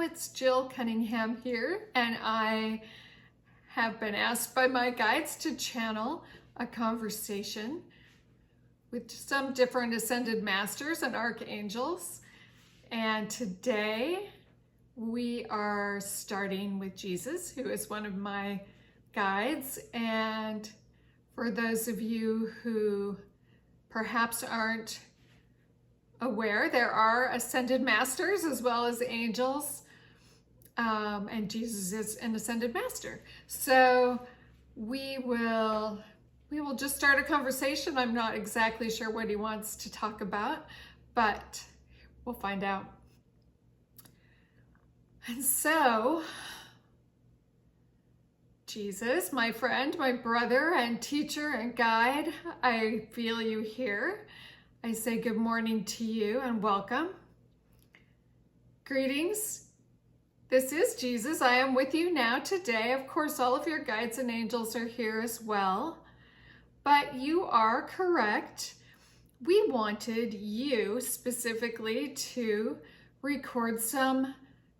it's Jill Cunningham here, and I have been asked by my guides to channel a conversation with some different ascended masters and archangels. And today we are starting with Jesus, who is one of my guides. And for those of you who perhaps aren't aware, there are ascended masters as well as angels, and Jesus is an ascended master. So we will just start a conversation. I'm not exactly sure what he wants to talk about, but we'll find out. And so, Jesus, my friend, my brother and teacher and guide, I feel you here. I say good morning to you and welcome. Greetings. This is Jesus. I am with you now today. Of course, all of your guides and angels are here as well. But you are correct. We wanted you specifically to record some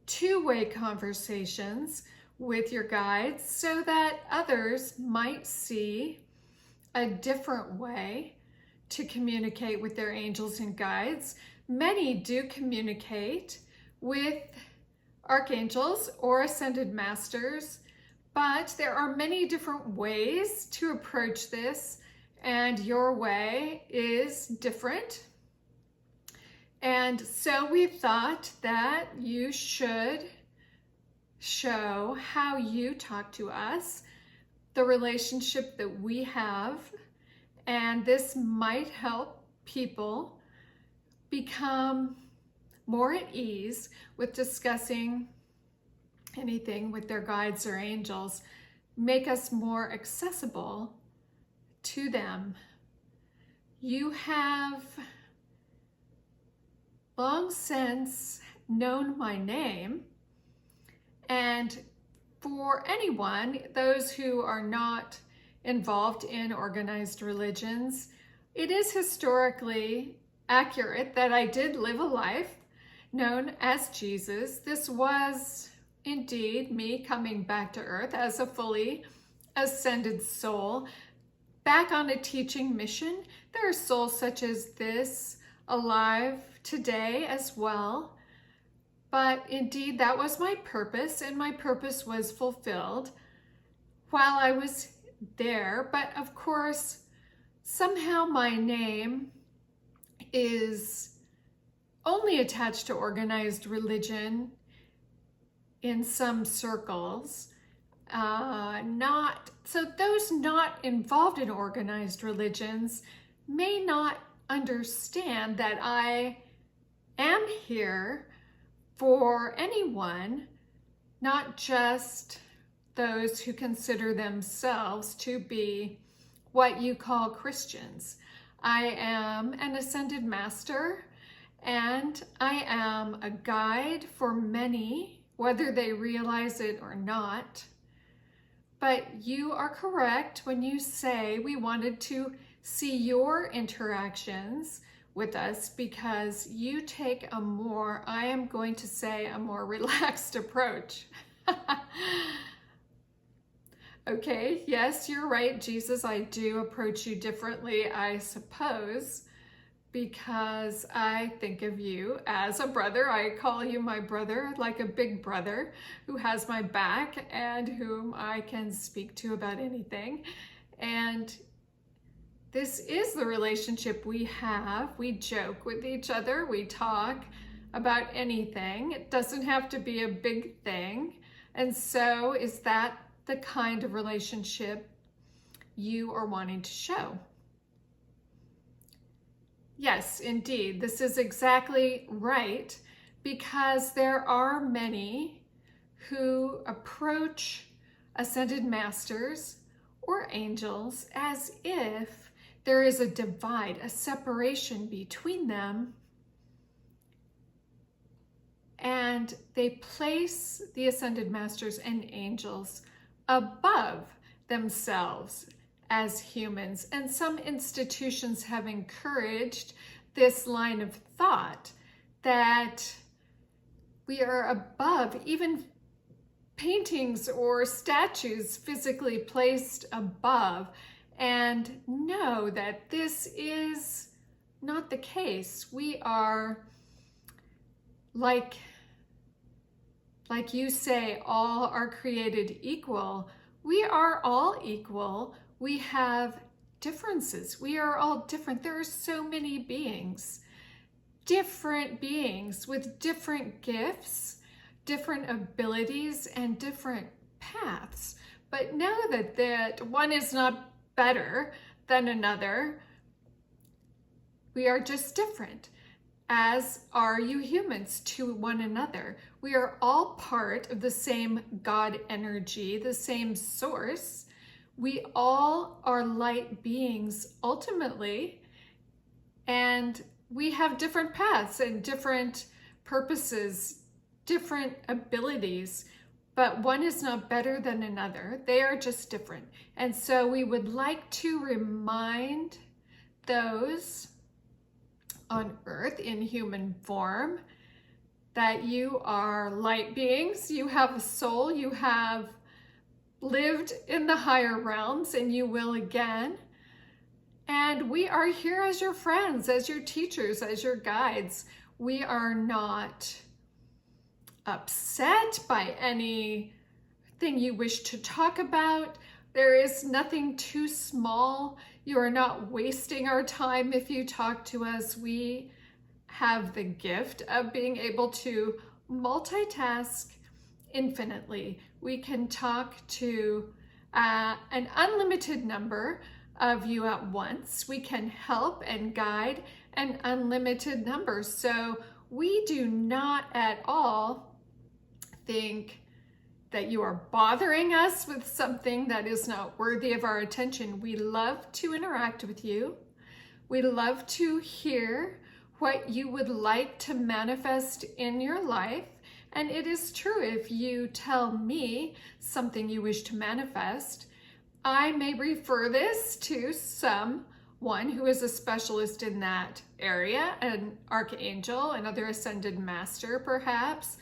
two-way conversations with your guides so that others might see a different way to communicate with their angels and guides. Many do communicate with archangels or ascended masters, but there are many different ways to approach this, and your way is different. And so we thought that you should show how you talk to us, the relationship that we have, and this might help people become more at ease with discussing anything with their guides or angels, make us more accessible to them. You have long since known my name, and for anyone, those who are not involved in organized religions, it is historically accurate that I did live a life known as Jesus. This was indeed me coming back to earth as a fully ascended soul, back on a teaching mission. There are souls such as this alive today as well. But indeed, that was my purpose, and my purpose was fulfilled while I was there. But of course, somehow my name is only attached to organized religion in some circles. So those not involved in organized religions may not understand that I am here for anyone, not just those who consider themselves to be what you call Christians. I am an ascended master, and I am a guide for many, whether they realize it or not. But you are correct when you say we wanted to see your interactions with us, because you take a more, I am going to say, a more relaxed approach. Okay, yes, you're right, Jesus, I do approach you differently, I suppose, because I think of you as a brother. I call you my brother, like a big brother who has my back and whom I can speak to about anything. And this is the relationship we have. We joke with each other. We talk about anything. It doesn't have to be a big thing. And so is that the kind of relationship you are wanting to show? Yes, indeed. This is exactly right, because there are many who approach ascended masters or angels as if there is a divide, a separation between them, and they place the ascended masters and angels above themselves as humans. And some institutions have encouraged this line of thought that We are above even paintings or statues physically placed above, and know that this is not the case. We are, like you say, all are created equal. We are all equal. We have differences. We are all different. There are so many beings, different beings with different gifts, different abilities, and different paths. But know that one is not better than another. We are just different, as are you humans to one another. We are all part of the same God energy, the same source. We all are light beings ultimately, and we have different paths and different purposes, different abilities, but one is not better than another. They are just different. And so we would like to remind those on earth in human form that you are light beings, you have a soul, you have lived in the higher realms, and you will again. And we are here as your friends, as your teachers, as your guides. We are not upset by anything you wish to talk about. There is nothing too small. You are not wasting our time if you talk to us. We have the gift of being able to multitask infinitely. We can talk to an unlimited number of you at once. We can help and guide an unlimited number. So we do not at all think that you are bothering us with something that is not worthy of our attention. We love to interact with you. We love to hear what you would like to manifest in your life. And it is true, if you tell me something you wish to manifest, I may refer this to someone who is a specialist in that area, an archangel, another ascended master perhaps.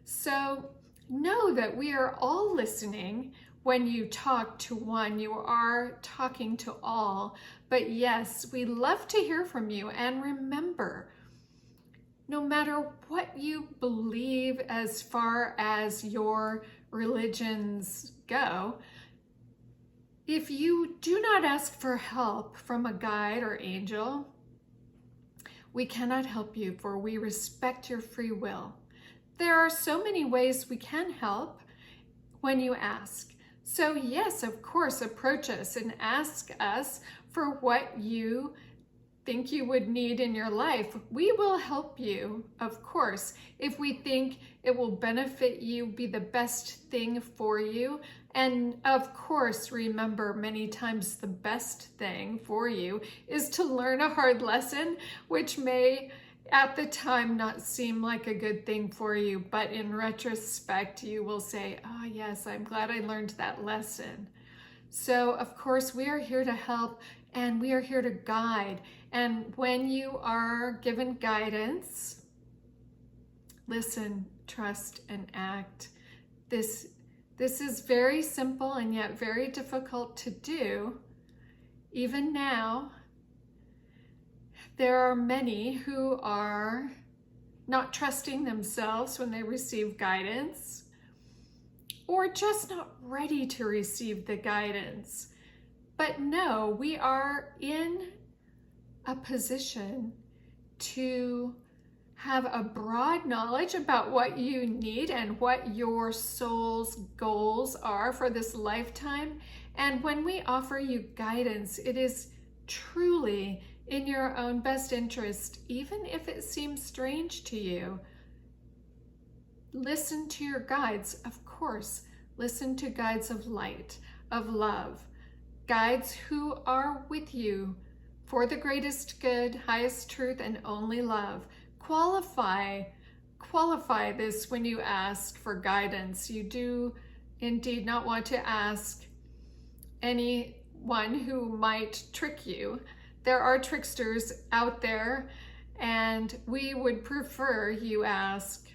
So know that we are all listening. When you talk to one, you are talking to all. But yes, we love to hear from you. And remember, no matter what you believe as far as your religions go, if you do not ask for help from a guide or angel, we cannot help you, for we respect your free will. There are so many ways we can help when you ask. So yes, of course, approach us and ask us for what you think you would need in your life. We will help you, of course, if we think it will benefit you, be the best thing for you. And of course, remember, many times the best thing for you is to learn a hard lesson, which may at the time not seem like a good thing for you, but in retrospect, you will say, oh yes, I'm glad I learned that lesson. So of course, we are here to help, and we are here to guide. And when you are given guidance, listen, trust, and act. This is very simple and yet very difficult to do. Even now, there are many who are not trusting themselves when they receive guidance, or just not ready to receive the guidance. But no, we are in a position to have a broad knowledge about what you need and what your soul's goals are for this lifetime. And when we offer you guidance, it is truly in your own best interest, even if it seems strange to you. Listen to your guides, of course. Listen to guides of light, of love, guides who are with you for the greatest good, highest truth, and only love. Qualify this when you ask for guidance. You do indeed not want to ask anyone who might trick you. There are tricksters out there, and we would prefer you ask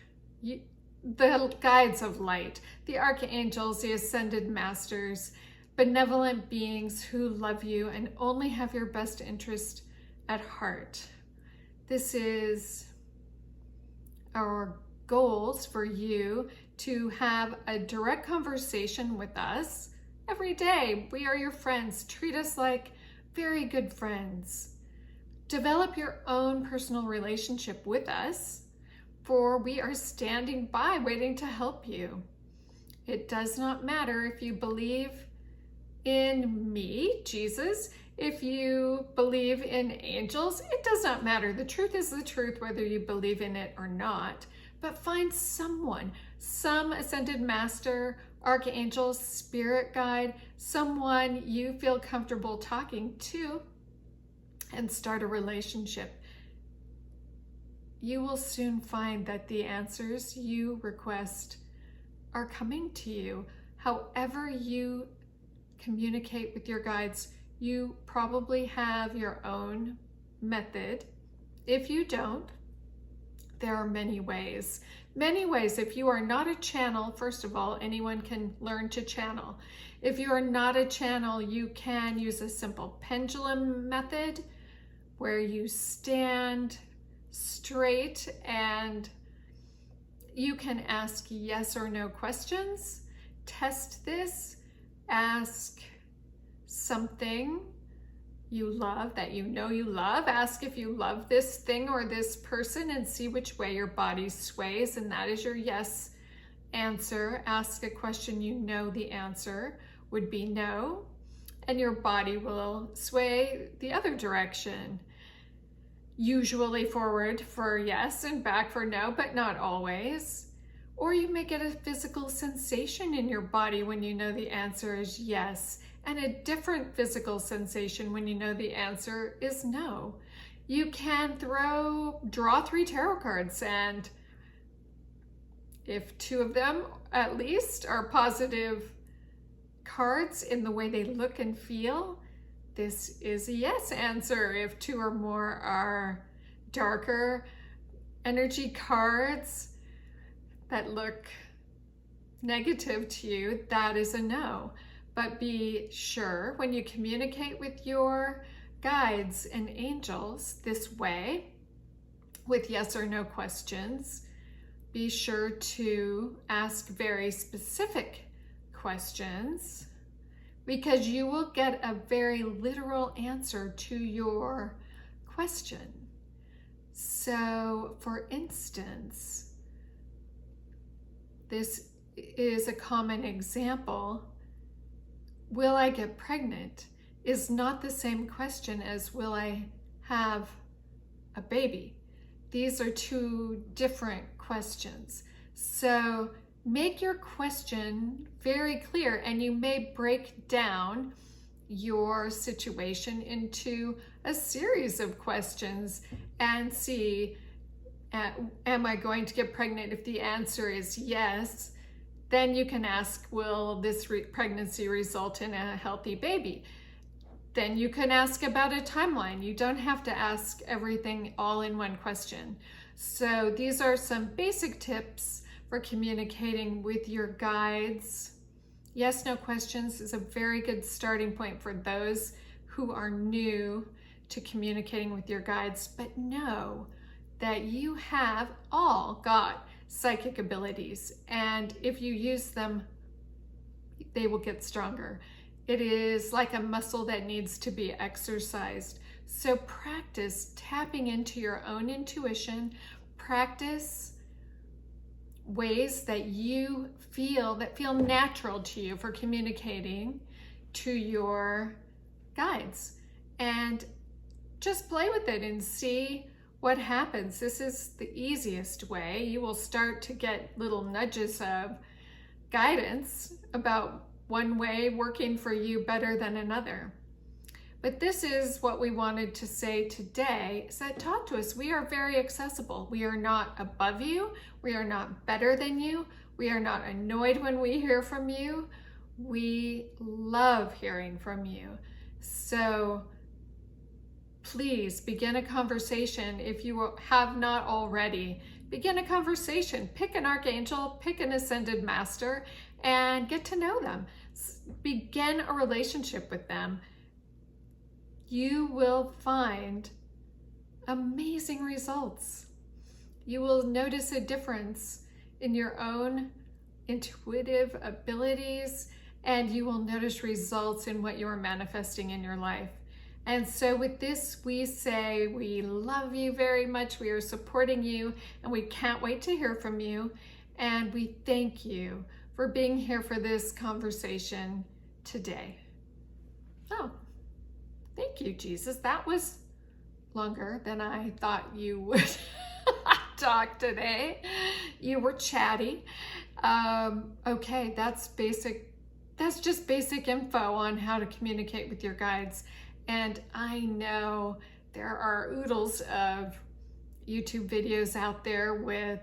the guides of light, the archangels, the ascended masters, benevolent beings who love you and only have your best interest at heart. This is our goals for you to have a direct conversation with us every day. We are your friends. Treat us like very good friends. Develop your own personal relationship with us, for we are standing by waiting to help you. It does not matter if you believe in me, Jesus, if you believe in angels, it does not matter. The truth is the truth, whether you believe in it or not. But find someone, some ascended master, archangel, spirit guide, someone you feel comfortable talking to, and start a relationship. You will soon find that the answers you request are coming to you. However you communicate with your guides, you probably have your own method. If you don't, there are many ways. Many ways. If you are not a channel, first of all, anyone can learn to channel. If you are not a channel, you can use a simple pendulum method where you stand straight and you can ask yes or no questions. Test this. Ask something you love, that you know you love. Ask if you love this thing or this person and see which way your body sways, and that is your yes answer. Ask a question you know the answer would be no, and your body will sway the other direction. Usually forward for yes and back for no, but not always. Or you may get a physical sensation in your body when you know the answer is yes, and a different physical sensation when you know the answer is no. You can draw 3 tarot cards, and if 2 of them at least are positive cards in the way they look and feel, this is a yes answer. If 2 or more are darker energy cards that look negative to you, that is a no. But be sure when you communicate with your guides and angels this way, with yes or no questions, be sure to ask very specific questions, because you will get a very literal answer to your question. So, for instance, this is a common example. Will I get pregnant is not the same question as will I have a baby. These are 2 different questions. So make your question very clear, and you may break down your situation into a series of questions and see, am I going to get pregnant? If the answer is yes, then you can ask, will this pregnancy result in a healthy baby? Then you can ask about a timeline. You don't have to ask everything all in one question. So these are some basic tips for communicating with your guides. Yes, no questions is a very good starting point for those who are new to communicating with your guides, but know that you have all got psychic abilities, and if you use them, they will get stronger. It is like a muscle that needs to be exercised. So practice tapping into your own intuition. Practice ways that you feel natural to you for communicating to your guides, and just play with it and see what happens. This is the easiest way. You will start to get little nudges of guidance about one way working for you better than another. But this is what we wanted to say today, is that talk to us. We are very accessible. We are not above you. We are not better than you. We are not annoyed when we hear from you. We love hearing from you. So please begin a conversation if you have not already begin a conversation. Pick an archangel, pick an ascended master, and get to know them. Begin a relationship with them. You will find amazing results. You will notice a difference in your own intuitive abilities, and you will notice results in what you are manifesting in your life. And so with this, we say we love you very much. We are supporting you, and we can't wait to hear from you. And we thank you for being here for this conversation today. Oh, thank you, Jesus. That was longer than I thought you would talk today. You were chatty. Okay, that's just basic info on how to communicate with your guides. And I know there are oodles of YouTube videos out there with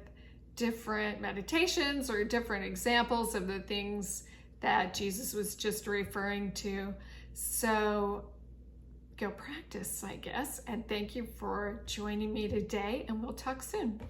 different meditations or different examples of the things that Jesus was just referring to. So go practice, I guess. And thank you for joining me today, and we'll talk soon.